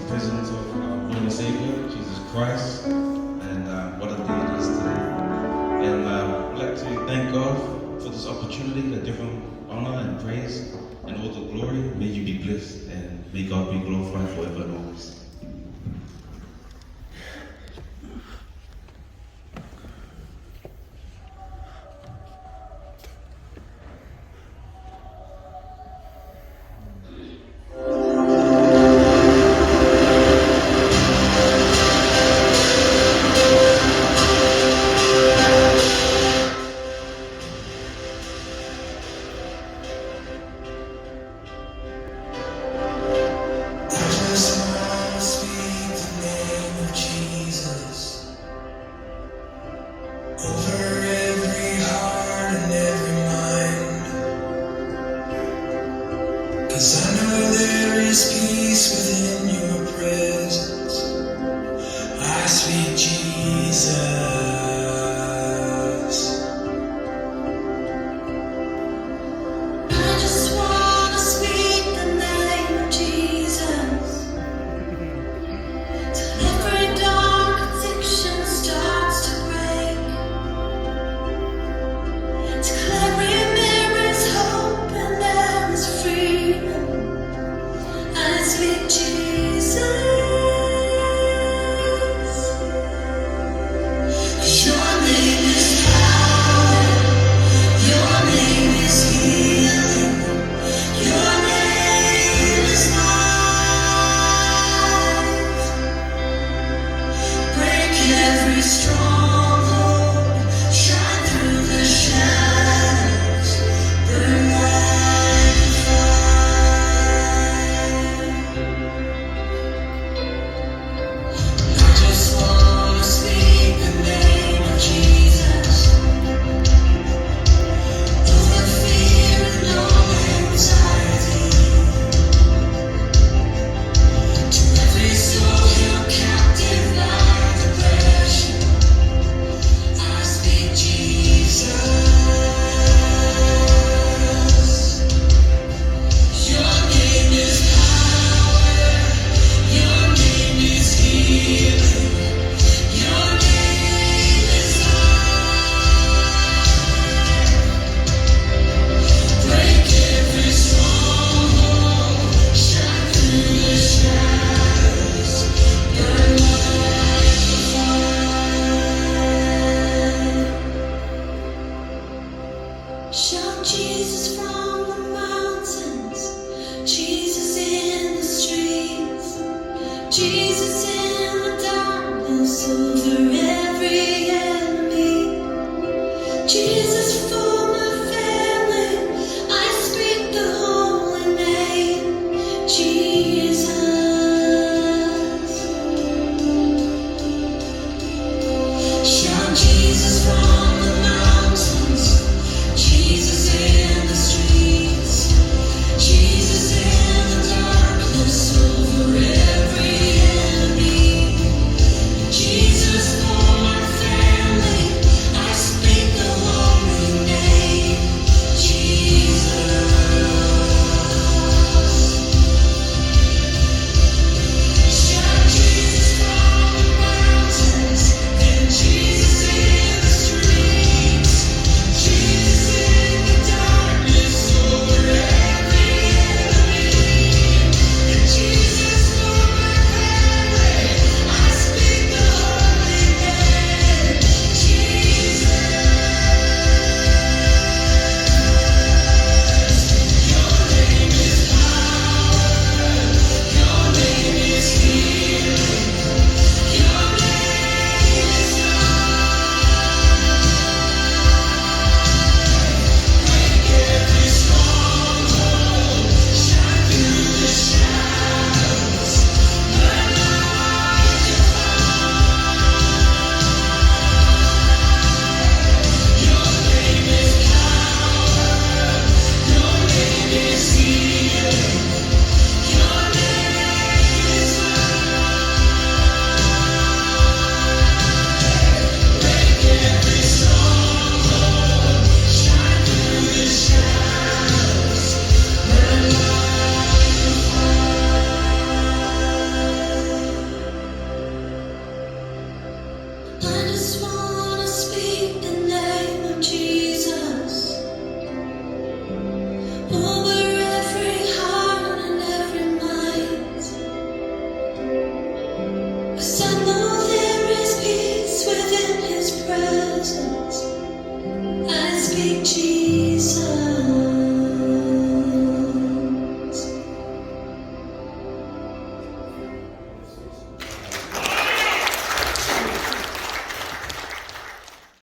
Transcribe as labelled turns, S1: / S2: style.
S1: presence of our Lord and Savior, Jesus Christ, and what a day it is today. And I'd like to thank God for this opportunity, to give Him honor and praise and all the glory. May you be blessed and may God be glorified forever and always.
S2: Shout Jesus from the mountains, Jesus in the streets, Jesus in the darkness over every enemy, Jesus